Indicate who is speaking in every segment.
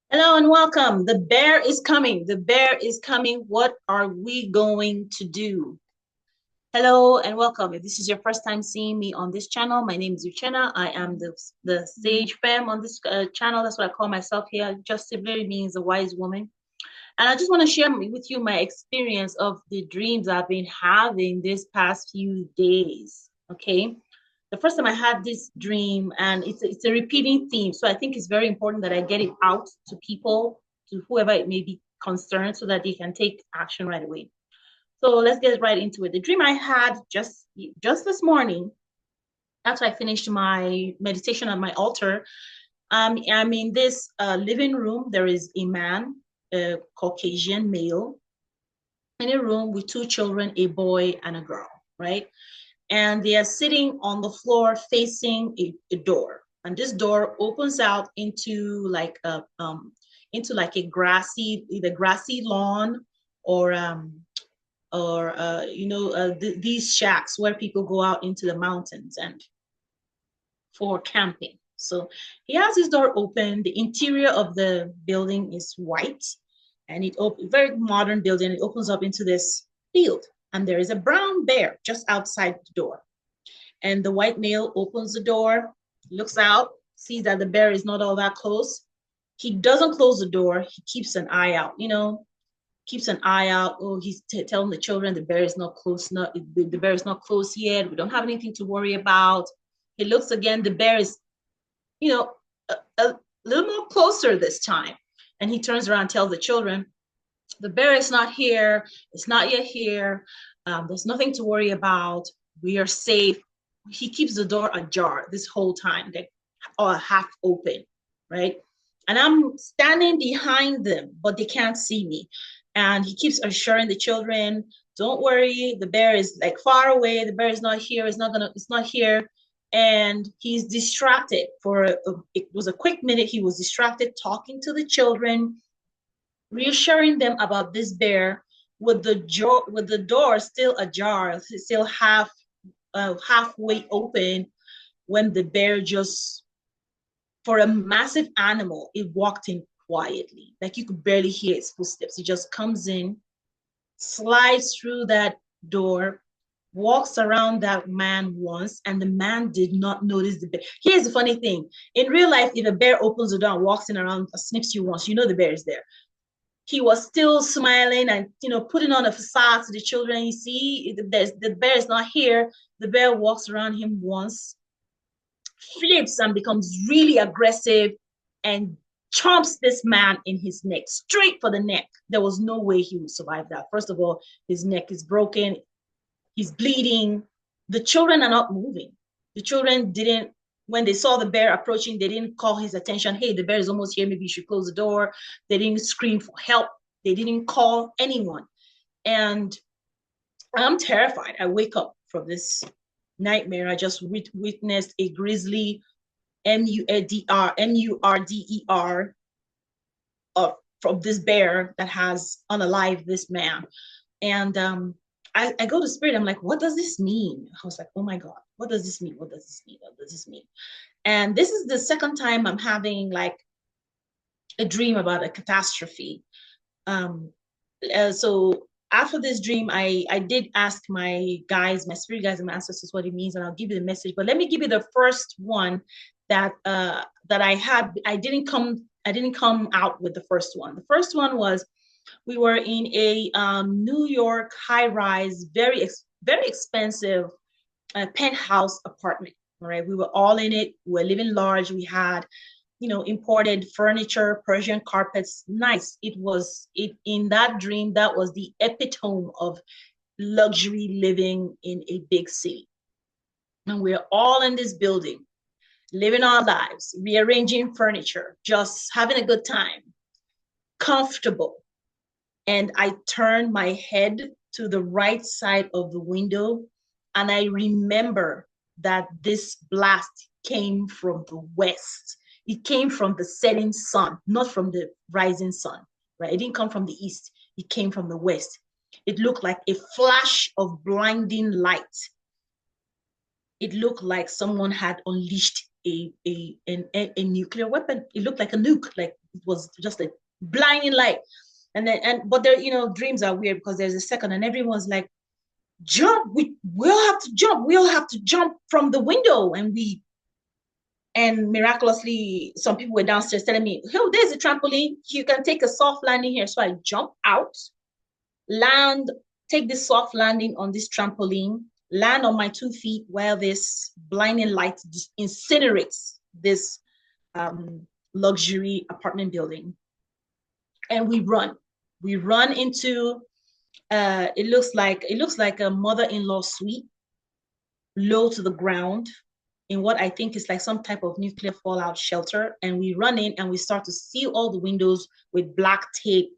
Speaker 1: Hello and welcome. The bear is coming. The bear is coming. What are we going to do? Hello and welcome. If this is your first time seeing me on this channel, my name is Uchenna. I am the sage femme on this channel. That's what I call myself here. Just simply means a wise woman. And I just want to share with you my experience of the dreams I've been having this past few days. Okay. The first time I had this dream, and it's a repeating theme. So I think it's very important that I get it out to people, to whoever it may be concerned, so that they can take action right away. So let's get right into it. The dream I had just this morning, after I finished my meditation at my altar, I'm in this living room. There is a man, a Caucasian male, in a room with two children, a boy and a girl, right? And they are sitting on the floor facing a door. And this door opens out into like a grassy, either grassy lawn or these shacks where people go out into the mountains and for camping. So he has his door open. The interior of the building is white, and very modern building. It opens up into this field, and there is a brown bear just outside the door. And the white male opens the door, looks out, sees that the bear is not all that close. He doesn't close the door. He keeps an eye out, keeps an eye out. Oh, he's telling the children the bear is not close. The bear is not close yet. We don't have anything to worry about. He looks again. The bear is, a little more closer this time. And he turns around and tells the children, the bear is not here. It's not yet here. There's nothing to worry about. We are safe. He keeps the door ajar this whole time, or half open, right? And I'm standing behind them, but they can't see me. And he keeps assuring the children, don't worry, the bear is like far away. The bear is not here. It's not here. And he's distracted it was a quick minute. He was distracted talking to the children, reassuring them about this bear with the door still ajar, still halfway open, when the bear just, for a massive animal, it walked in quietly. Like you could barely hear its footsteps. It just comes in, slides through that door, walks around that man once, and the man did not notice the bear. Here's the funny thing. In real life, if a bear opens the door and walks in around, sniffs you once, you know the bear is there. He was still smiling and putting on a facade to the children. You see, the bear is not here. The bear walks around him once, flips and becomes really aggressive, and chomps this man in his neck, straight for the neck. There was no way he would survive that. First of all, his neck is broken. He's bleeding. The children are not moving. The children didn't, when they saw the bear approaching, they didn't call his attention. Hey, the bear is almost here. Maybe you should close the door. They didn't scream for help. They didn't call anyone. And I'm terrified. I wake up from this nightmare. I just witnessed a grisly MURDER from this bear that has unalived this man. And I go to spirit. I'm like, what does this mean? I was like, oh my God, what does this mean? What does this mean? What does this mean? And this is the second time I'm having like a dream about a catastrophe. So after this dream, I did ask my guys, my spirit guys and my ancestors what it means, and I'll give you the message. But let me give you the first one that I had. I didn't come out with the first one. The first one was, we were in a New York high-rise, very expensive penthouse apartment. All right, we were all in it. We were living large. We had, imported furniture, Persian carpets. Nice. It in that dream, that was the epitome of luxury living in a big city. And we're all in this building, living our lives, rearranging furniture, just having a good time, comfortable. And I turned my head to the right side of the window, and I remember that this blast came from the west. It came from the setting sun, not from the rising sun, right? It didn't come from the east. It came from the west. It looked like a flash of blinding light. It looked like someone had unleashed a nuclear weapon. It looked like a nuke, like it was just a blinding light. But there, dreams are weird because there's a second and everyone's like, jump, we'll have to jump, we'll have to jump from the window. And miraculously, some people were downstairs telling me, oh, there's a trampoline. You can take a soft landing here. So I jump out, land, take this soft landing on this trampoline, land on my 2 feet while this blinding light just incinerates this luxury apartment building. And we run. We run into it looks like a mother-in-law suite, low to the ground, in what I think is like some type of nuclear fallout shelter. And we run in and we start to seal all the windows with black tape.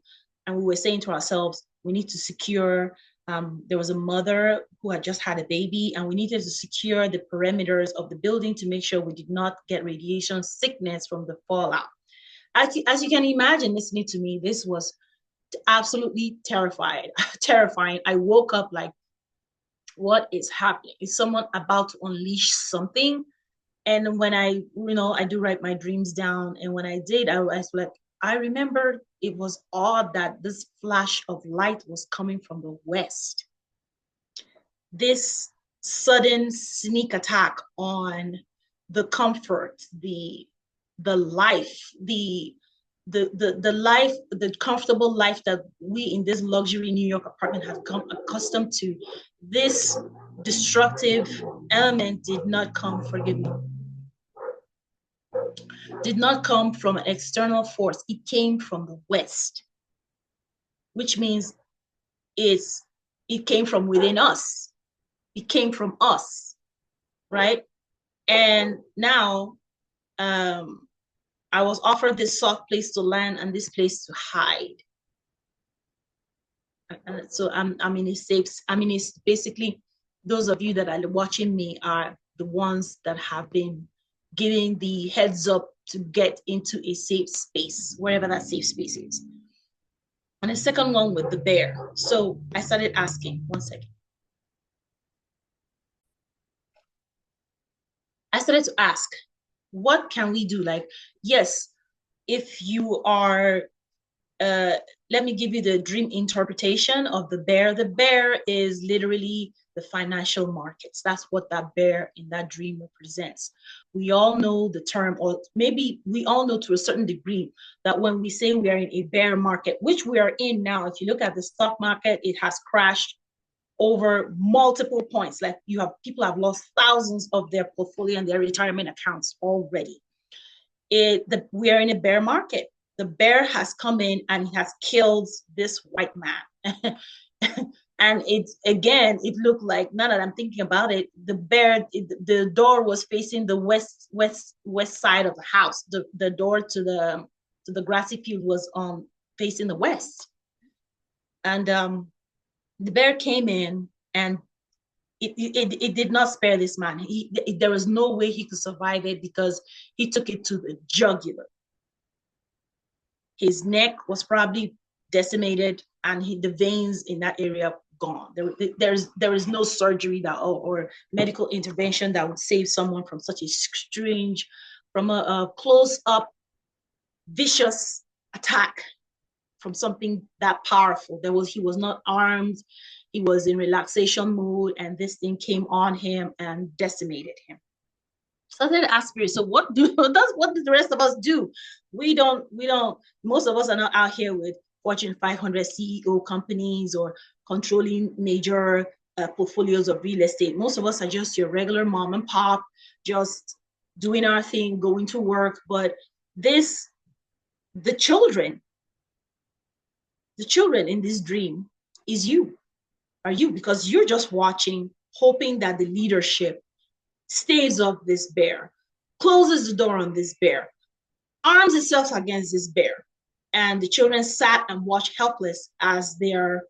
Speaker 1: And we were saying to ourselves, we need to secure. There was a mother who had just had a baby, and we needed to secure the perimeters of the building to make sure we did not get radiation sickness from the fallout. As you can imagine, listening to me, this was absolutely terrifying. I woke up like, what is happening? Is someone about to unleash something? And when I do write my dreams down, and when I did, I was like, I remember it was odd that this flash of light was coming from the west. This sudden sneak attack on the comfort, the life, the life, the comfortable life that we in this luxury New York apartment have come accustomed to. This destructive element did not come, forgive me, did not come from an external force. It came from the West, which means it came from within us. It came from us, right? And now I was offered this soft place to land and this place to hide. And so I'm in a safe, it's basically, those of you that are watching me are the ones that have been giving the heads up to get into a safe space, wherever that safe space is. And the second one with the bear. So I started asking, one second. I started to ask, what can we do? Like, yes, if you are, let me give you the dream interpretation of the bear. The bear is literally the financial markets. That's what that bear in that dream represents. We all know the term, or maybe we all know to a certain degree, that when we say we are in a bear market, which we are in now, if you look at the stock market, it has crashed over multiple points. Like, people have lost thousands of their portfolio and their retirement accounts already. We are in a bear market. The bear has come in and he has killed this white man. And it looked like, now that I'm thinking about it, the door was facing the west side of the house. The door to the grassy field was facing the west. And the bear came in, and it did not spare this man. There was no way he could survive it, because he took it to the jugular. His neck was probably decimated, and the veins in that area gone. There is no surgery or medical intervention that would save someone from such a strange, from a close-up, vicious attack from something that powerful. He was not armed. He was in relaxation mode, and this thing came on him and decimated him. So I said, ask Spirit, so what do the rest of us do? We don't, most of us are not out here with Fortune 500 CEO companies or controlling major portfolios of real estate. Most of us are just your regular mom and pop, just doing our thing, going to work. But the children in this dream are you, because you're just watching, hoping that the leadership staves off this bear, closes the door on this bear, arms itself against this bear. And the children sat and watched helpless as their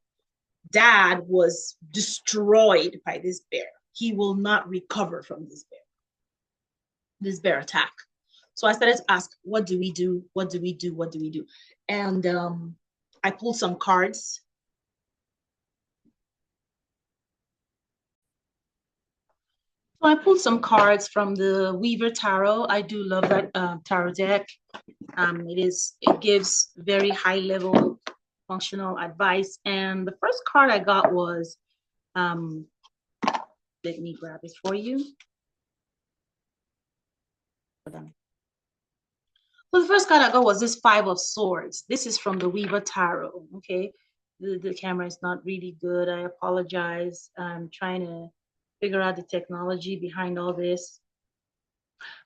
Speaker 1: dad was destroyed by this bear. He will not recover from this bear attack. So I started to ask, what do we do? What do we do? What do we do? And I pulled some cards. So I pulled some cards from the Weaver Tarot. I do love that tarot deck. It gives very high level functional advice. And the first card I got was, let me grab it for you. So the first card I got was this Five of Swords. This is from the Weaver Tarot. Okay, the camera is not really good. I apologize. I'm trying to figure out the technology behind all this.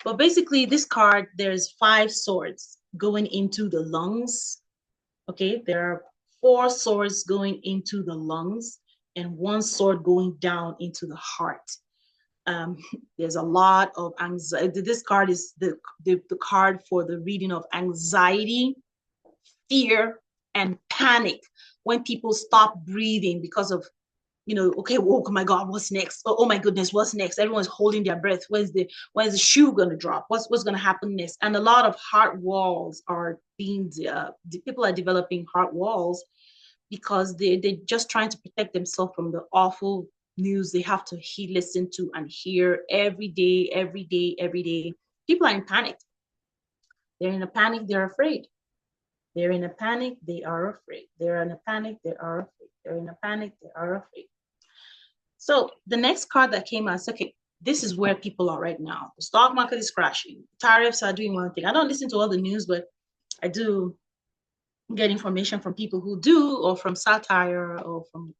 Speaker 1: But basically, this card, there's 5 swords going into the lungs. Okay, there are 4 swords going into the lungs and 1 sword going down into the heart. There's a lot of anxiety. This card is the card for the reading of anxiety, fear, and panic when people stop breathing because of, okay, oh my God, what's next? Oh my goodness, what's next? Everyone's holding their breath. When's the shoe gonna drop? What's gonna happen next? And a lot of heart walls are being people are developing heart walls because they're just trying to protect themselves from the awful news they have to listen to and hear every day, every day, every day. People are in panic. They're in a panic, they're afraid. They're in a panic, they are afraid. They're in a panic, they are afraid. They're in a panic, they are afraid. So the next card that came out, okay, this is where people are right now. The stock market is crashing. Tariffs are doing one thing. I don't listen to all the news, but I do get information from people who do, or from satire, or from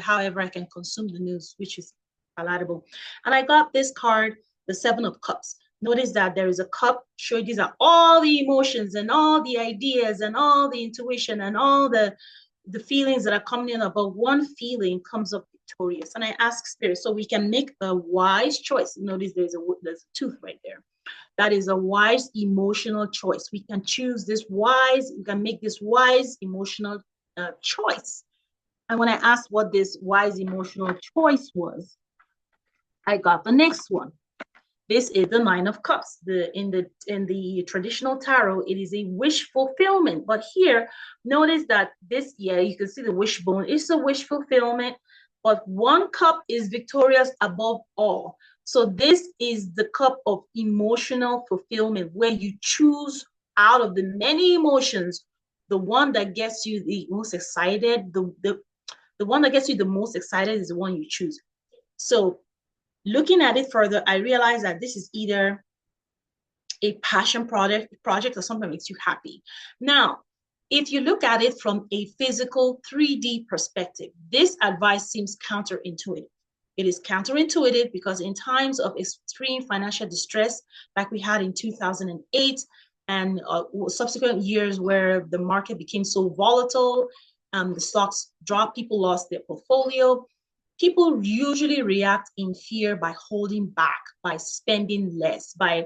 Speaker 1: however I can consume the news, which is palatable. And I got this card, the 7 of Cups. Notice that there is a cup showing these are all the emotions and all the ideas and all the intuition and all the feelings that are coming in, but one feeling comes up victorious. And I ask Spirit, so we can make a wise choice. Notice there's a tooth right there. That is a wise emotional choice. We can choose this wise, we can make this wise emotional choice. And when I asked what this wise emotional choice was, I got the next one. This is the 9 of Cups. In the traditional tarot, it is a wish fulfillment. But here, notice that this, you can see the wishbone. It's a wish fulfillment, but 1 cup is victorious above all. So this is the cup of emotional fulfillment, where you choose out of the many emotions, the one that gets you the most excited. The one that gets you the most excited is the one you choose. So looking at it further, I realized that this is either a passion project or something that makes you happy. Now, if you look at it from a physical 3D perspective, this advice seems counterintuitive. It is counterintuitive because in times of extreme financial distress, like we had in 2008 and subsequent years where the market became so volatile, the stocks dropped, people lost their portfolio, people usually react in fear by holding back, by spending less, by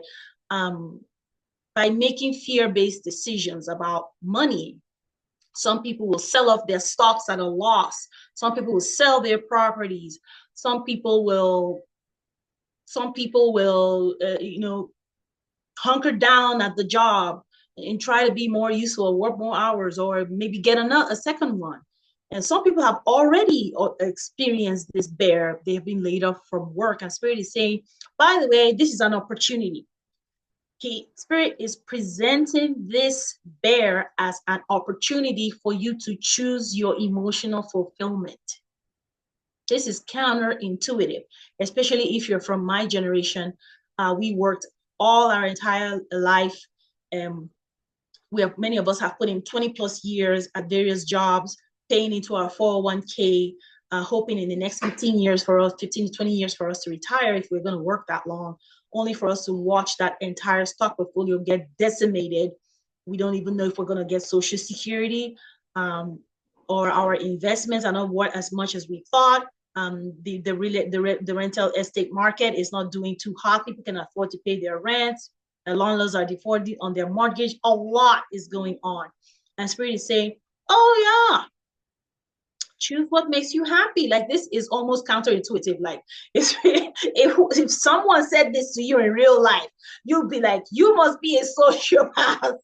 Speaker 1: making fear-based decisions about money. Some people will sell off their stocks at a loss. Some people will sell their properties. Some people will hunker down at the job and try to be more useful, or work more hours, or maybe get a second one. And some people have already experienced this bear. They have been laid off from work, and Spirit is saying, by the way, this is an opportunity. Spirit is presenting this bear as an opportunity for you to choose your emotional fulfillment. This is counterintuitive, especially if you're from my generation. We worked all our entire life. Many of us have put in 20 plus years at various jobs, paying into our 401k, hoping in the next 15 to 20 years for us to retire if we're going to work that long, only for us to watch that entire stock portfolio get decimated. We don't even know if we're going to get Social Security, or our investments are not worth as much as we thought. The rental estate market is not doing too hot. People can afford to pay their rent. The landlords are defaulting on their mortgage. A lot is going on. And Spirit is saying, oh yeah, choose what makes you happy. Like, this is almost counterintuitive. Like, if someone said this to you in real life, you'd be like, you must be a sociopath.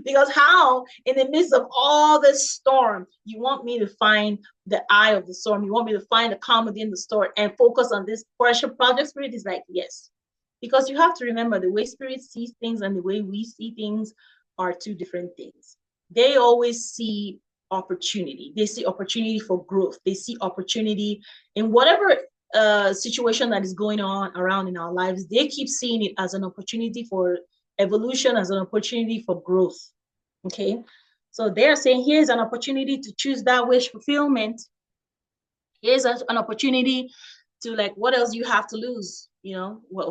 Speaker 1: Because how, in the midst of all this storm, you want me to find the eye of the storm? You want me to find the calm within the storm and focus on this portion? Project Spirit is like, yes. Because you have to remember the way Spirit sees things and the way we see things are two different things. They always see opportunity. They see opportunity for growth. They see opportunity in whatever situation that is going on around in our lives. They keep seeing it as an opportunity for evolution, as an opportunity for growth. Okay. So they're saying here's an opportunity to choose that wish fulfillment. Here's an opportunity to, like, what else you have to lose? You know, what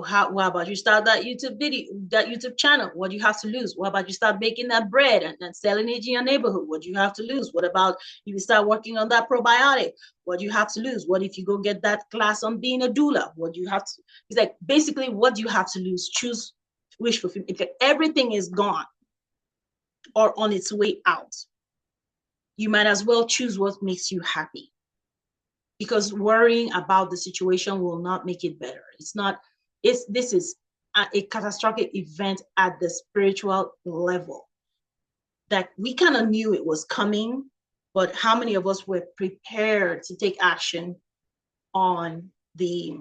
Speaker 1: about you start that YouTube video, that YouTube channel? What do you have to lose? What about you start baking that bread and selling it in your neighborhood? What do you have to lose? What about if you start working on that probiotic? What do you have to lose? What if you go get that class on being a doula? What do you have to? It's like, basically, what do you have to lose? Choose wish fulfillment. If everything is gone or on its way out, you might as well choose what makes you happy, because worrying about the situation will not make it better. This is a catastrophic event at the spiritual level that we kind of knew it was coming, but how many of us were prepared to take action on the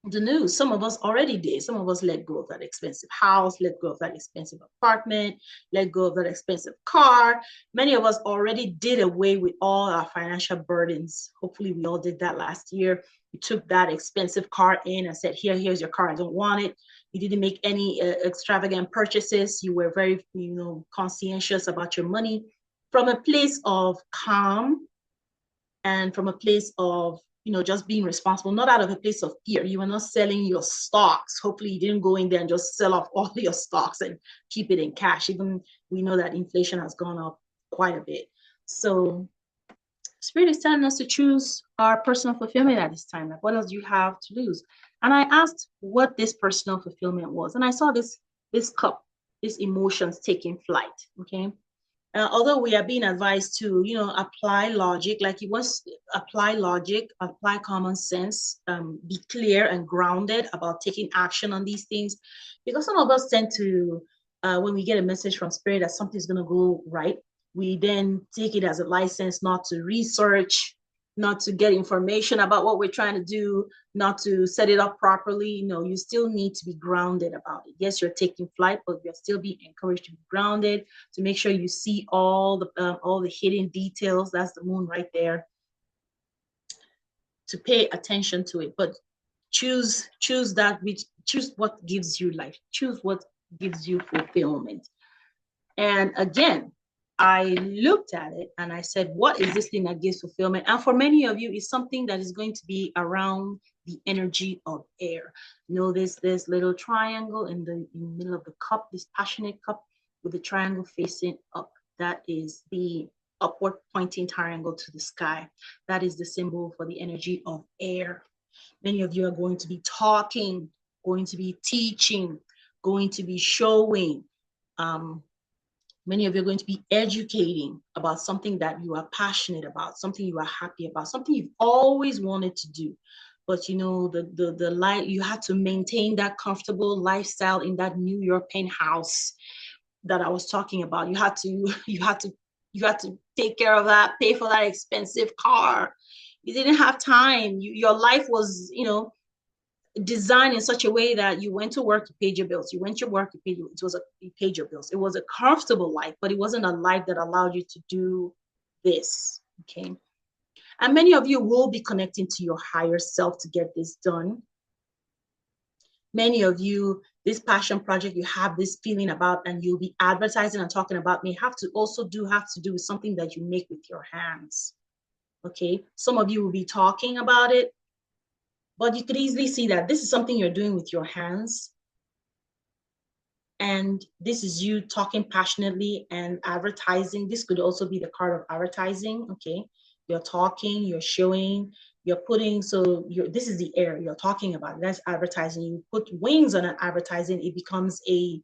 Speaker 1: news? Some of us already did. Some of us let go of that expensive house, let go of that expensive apartment, let go of that expensive car. Many of us already did away with all our financial burdens. Hopefully we all did that last year. You took that expensive car in and said, here's your car, I don't want it. You didn't make any extravagant purchases. You were very, conscientious about your money from a place of calm and from a place of just being responsible, not out of a place of fear. You were not selling your stocks. Hopefully you didn't go in there and just sell off all your stocks and keep it in cash. Even we know that inflation has gone up quite a bit. So Spirit is telling us to choose our personal fulfillment at this time. Like, what else do you have to lose? And I asked what this personal fulfillment was. And I saw this cup, these emotions taking flight. Okay. Although we are being advised to, apply logic, like it was, apply logic, apply common sense, be clear and grounded about taking action on these things, because some of us tend to, when we get a message from Spirit that something's going to go right, we then take it as a license not to research, not to get information about what we're trying to do, not to set it up properly. You still need to be grounded about it. Yes, you're taking flight, but you're still being encouraged to be grounded, to make sure you see all the hidden details. That's the moon right there. To pay attention to it, but choose what gives you life. Choose what gives you fulfillment. And again, I looked at it and I said, what is this thing that gives fulfillment? And for many of you, it's something that is going to be around the energy of air. This little triangle in the middle of the cup, this passionate cup with the triangle facing up. That is the upward pointing triangle to the sky. That is the symbol for the energy of air. Many of you are going to be talking, going to be teaching, going to be showing. Many of you are going to be educating about something that you are passionate about, something you are happy about, something you've always wanted to do. But the life, you have to maintain that comfortable lifestyle in that New York penthouse that I was talking about. You had to take care of that, pay for that expensive car. You didn't have time. Your life was, designed in such a way that you went to work, you paid your bills. You went to work, you paid your bills. It was a comfortable life, but it wasn't a life that allowed you to do this. Okay. And many of you will be connecting to your higher self to get this done. Many of you, this passion project you have this feeling about and you'll be advertising and talking about may have to do with something that you make with your hands. Okay. Some of you will be talking about it, but you could easily see that this is something you're doing with your hands. And this is you talking passionately and advertising. This could also be the card of advertising. Okay. You're talking, you're showing, you're putting, this is the air you're talking about. That's advertising. You put wings on an advertising, it becomes it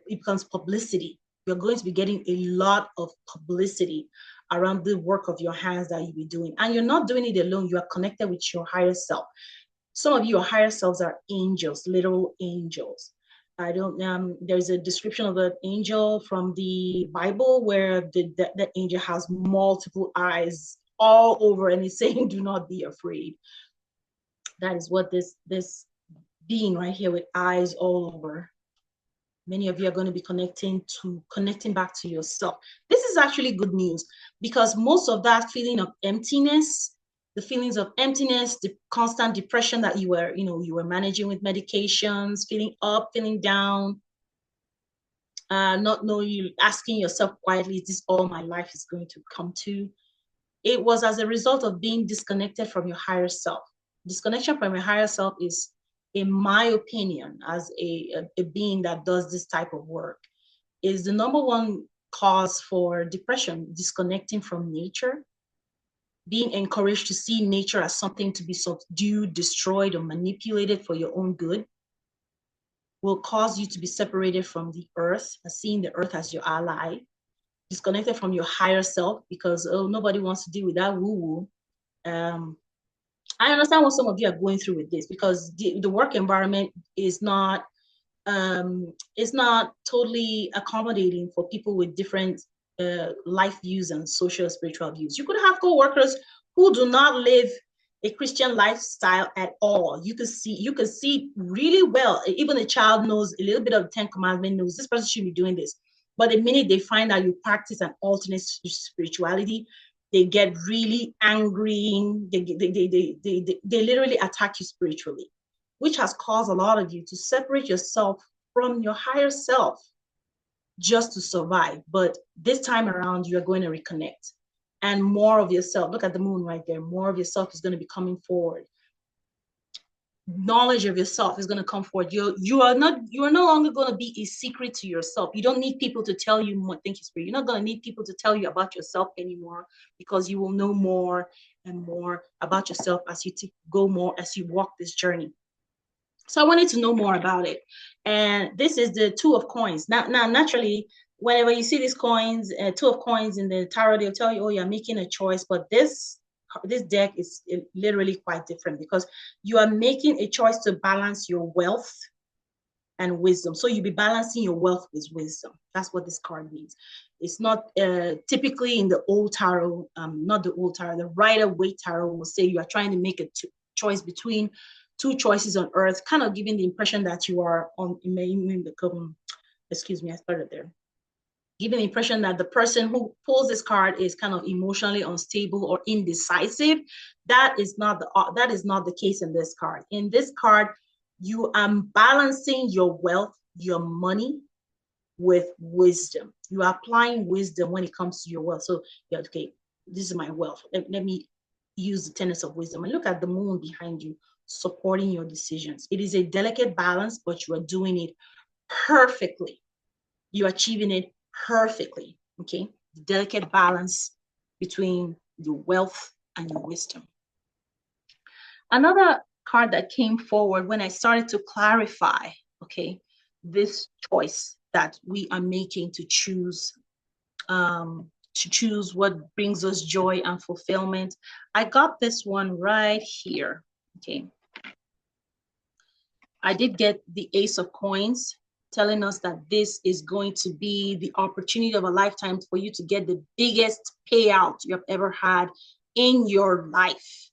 Speaker 1: becomes publicity. You're going to be getting a lot of publicity around the work of your hands that you'll be doing. And you're not doing it alone. You are connected with your higher self. Some of your higher selves are angels, literal angels. I don't there's a description of an angel from the Bible where the angel has multiple eyes all over and he's saying, do not be afraid. That is what this being right here with eyes all over. Many of you are going to be connecting back to yourself. This is actually good news because most of that feeling of emptiness, the feelings of emptiness, the constant depression that you were managing with medications, feeling up, feeling down, not knowing, you asking yourself quietly, is this all my life is going to come to? It was as a result of being disconnected from your higher self. Disconnection from your higher self is, in my opinion, as a being that does this type of work, is the number one cause for depression. Disconnecting from nature, being encouraged to see nature as something to be subdued, destroyed, or manipulated for your own good, will cause you to be separated from the earth, seeing the earth as your ally, disconnected from your higher self because, oh, nobody wants to deal with that woo-woo. I understand what some of you are going through with this because the work environment is not totally accommodating for people with different life views and social spiritual views. You could have co-workers who do not live a Christian lifestyle at all. You could see really well. Even a child knows a little bit of the Ten Commandments, knows this person should be doing this. But the minute they find out you practice an alternate spirituality, they get really angry. They literally attack you spiritually, which has caused a lot of you to separate yourself from your higher self just to survive. But this time around, you're going to reconnect. And more of yourself, look at the moon right there, more of yourself is going to be coming forward. Knowledge of yourself is going to come forward. You are no longer going to be a secret to yourself. You don't need people to tell you more. Thank you, Spirit. You're not going to need people to tell you about yourself anymore because you will know more and more about yourself as you go more, as you walk this journey. So I wanted to know more about it. And this is the Two of Coins. Now naturally, whenever you see these coins, Two of Coins in the tarot, they'll tell you, oh, you're making a choice. But this deck is literally quite different because you are making a choice to balance your wealth and wisdom. So you'll be balancing your wealth with wisdom. That's what this card means. It's not typically in the old tarot, not the old tarot, the Rider-Waite tarot will say you are trying to make a choice between two choices on earth, kind of giving the impression that you are on, excuse me, I started there. Giving the impression that the person who pulls this card is kind of emotionally unstable or indecisive. That is not the case in this card. In this card, you are balancing your wealth, your money with wisdom. You are applying wisdom when it comes to your wealth. So, yeah, okay, this is my wealth. Let me use the tenets of wisdom. And look at the moon behind you, supporting your decisions. It is a delicate balance, but you are doing it perfectly. You're achieving it perfectly, okay? The delicate balance between your wealth and your wisdom. Another card that came forward when I started to clarify, okay, this choice that we are making to choose what brings us joy and fulfillment. I got this one right here, okay? I did get the Ace of Coins, telling us that this is going to be the opportunity of a lifetime for you to get the biggest payout you have ever had in your life.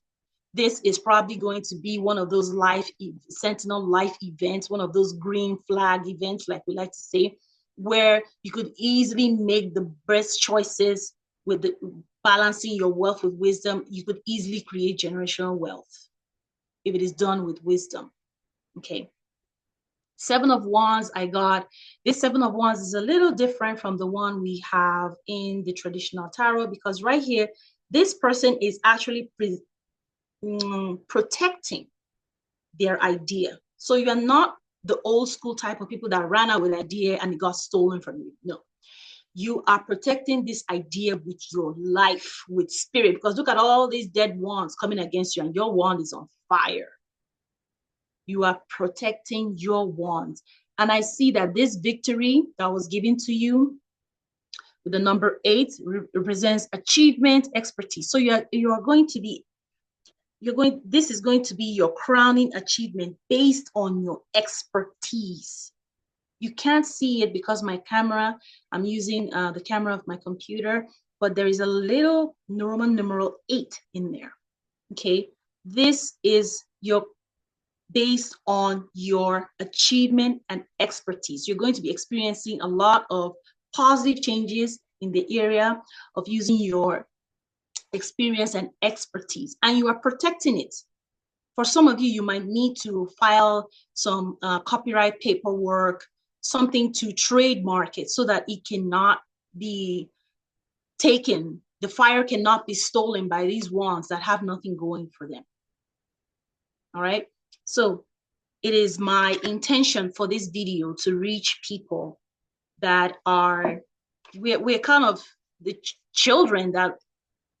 Speaker 1: This is probably going to be one of those sentinel life events, one of those green flag events, like we like to say, where you could easily make the best choices with balancing your wealth with wisdom. You could easily create generational wealth if it is done with wisdom. Okay. Seven of Wands, I got. This Seven of Wands is a little different from the one we have in the traditional tarot because right here, this person is actually protecting their idea. So you're not the old school type of people that ran out with an idea and it got stolen from you. No. You are protecting this idea with your life, with spirit, because look at all these dead wands coming against you and your wand is on fire. You are protecting your wands. And I see that this victory that was given to you with the number 8 represents achievement, expertise. So this is going to be your crowning achievement based on your expertise. You can't see it because my camera, I'm using the camera of my computer, but there is a little Roman numeral 8 in there. Okay, this is your based on your achievement and expertise. You're going to be experiencing a lot of positive changes in the area of using your experience and expertise, and you are protecting it. For some of you, you might need to file some copyright paperwork, something to trademark it so that it cannot be taken. The fire cannot be stolen by these ones that have nothing going for them. All right. So it is my intention for this video to reach people that are, we're kind of the children that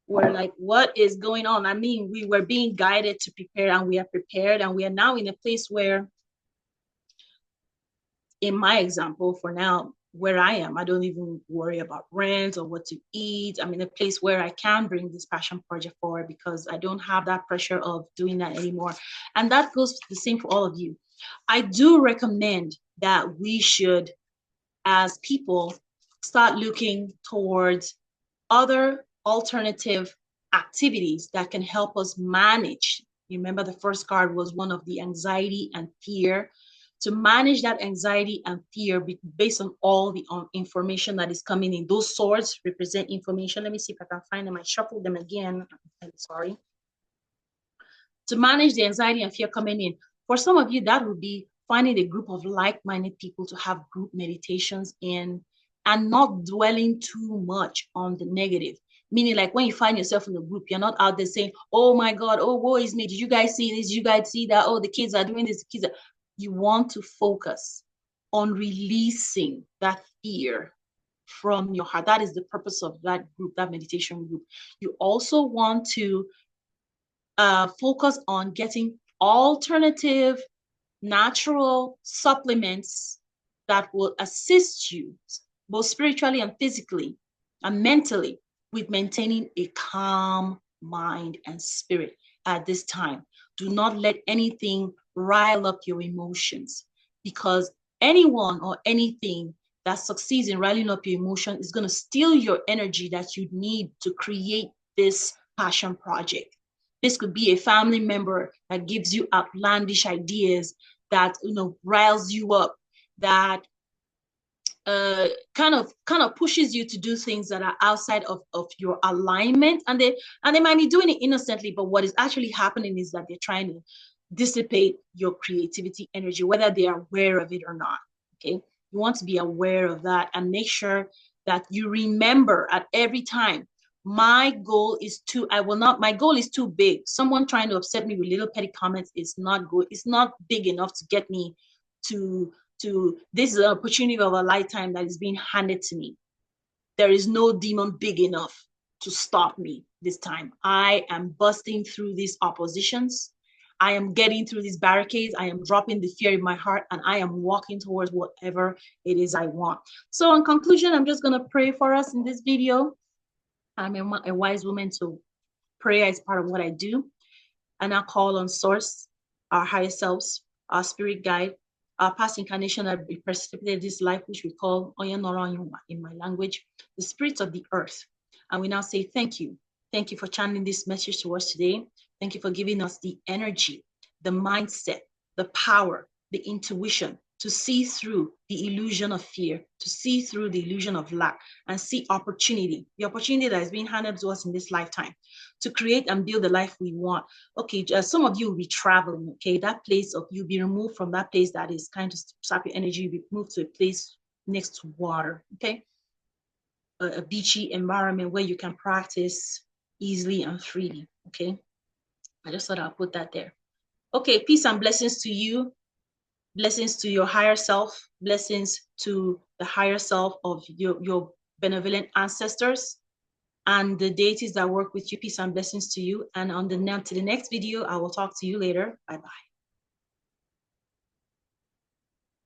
Speaker 1: were like, what is going on? I mean, we were being guided to prepare, and we are prepared, and we are now in a place where, in my example, for now, where I am, I don't even worry about rent or what to eat. I'm in a place where I can bring this passion project forward because I don't have that pressure of doing that anymore. And that goes the same for all of you. I do recommend that we should, as people, start looking towards other alternative activities that can help us manage. Remember, the first card was one of the anxiety and fear. To manage that anxiety and fear based on all the information that is coming in. Those swords represent information. Let me see if I can find them. I shuffled them again. I'm sorry. To manage the anxiety and fear coming in. For some of you, that would be finding a group of like-minded people to have group meditations in, and not dwelling too much on the negative. Meaning, like, when you find yourself in a group, you're not out there saying, oh my God, oh, woe is me. Did you guys see this? Did you guys see that? Oh, the kids are doing this. The kids are... You want to focus on releasing that fear from your heart. That is the purpose of that group, that meditation group. You also want to focus on getting alternative natural supplements that will assist you both spiritually and physically and mentally with maintaining a calm mind and spirit at this time. Do not let anything rile up your emotions, because anyone or anything that succeeds in riling up your emotion is going to steal your energy that you need to create this passion project. This could be a family member that gives you outlandish ideas, that, you know, riles you up, that kind of pushes you to do things that are outside of your alignment, and they might be doing it innocently, but what is actually happening is that they're trying to dissipate your creativity energy, whether they are aware of it or not. Okay, you want to be aware of that and make sure that you remember at every time, my goal is my goal is too big. Someone trying to upset me with little petty comments is not good. It's not big enough to get me to this is an opportunity of a lifetime that is being handed to me. There is no demon big enough to stop me this time. I am busting through these oppositions. I am getting through these barricades. I am dropping the fear in my heart, and I am walking towards whatever it is I want. So in conclusion, I'm just going to pray for us in this video. I'm a wise woman, so prayer is part of what I do. And I call on Source, our higher selves, our spirit guide, our past incarnation that precipitated this life, which we call Oyanora in my language, the spirits of the earth. And we now say thank you. Thank you for channeling this message to us today. Thank you for giving us the energy, the mindset, the power, the intuition to see through the illusion of fear, to see through the illusion of lack, and see opportunity, the opportunity that is being handed to us in this lifetime to create and build the life we want. Okay, some of you will be traveling, okay? That place of, you'll be removed from that place that is kind of sappy energy, you'll be moved to a place next to water, okay? A beachy environment where you can practice easily and freely, okay? I just thought I'll put that there. Okay, peace and blessings to you. Blessings to your higher self. Blessings to the higher self of your benevolent ancestors and the deities that work with you. Peace and blessings to you. And to the next video, I will talk to you later. Bye-bye.